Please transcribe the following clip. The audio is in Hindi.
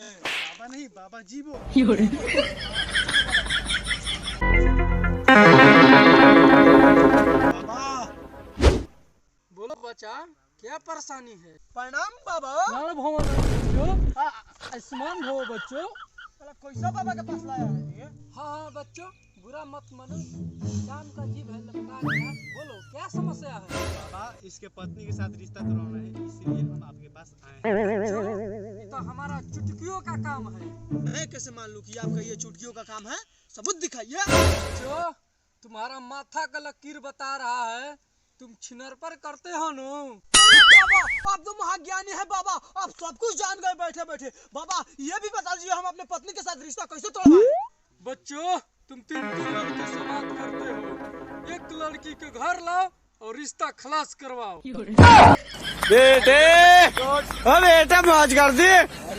बाबा नहीं, बाबा जी वो। बाबा बोलो बच्चा, क्या परेशानी है? प्रणाम बाबा। लाल भवन बच्चों, आयुष्मान भव बच्चों। कैसा बाबा के पास लाया है ये? हाँ बच्चों, बुरा मत मानो, शाम का जीव है, लपटा गया। बोलो क्या समस्या है? बाबा इसके पत्नी के साथ रिश्ता तोड़ना है, इसलिए हम आपके पास आए हैं। ये तो हमारा चुटकियों का काम है। मैं कैसे मान लूं कि आपका ये चुटकियों का काम है? सबूत दिखाइए। बच्चों, तुम्हारा माथा का लकीर बता रहा है, तुम छिनर पर करते हो नो। बाबा आप तो महाज्ञानी है बाबा, आप सब कुछ जान गए बैठे बैठे। बाबा ये भी बता दीजिए हम अपने पत्नी के साथ रिश्ता कैसे तोड़वाएं? बच्चों, तुम 3 लड़की से बात करते हो, एक लड़की के घर लाओ और रिश्ता खलास करवाओ। बेटे, बेटा मौज कर दी।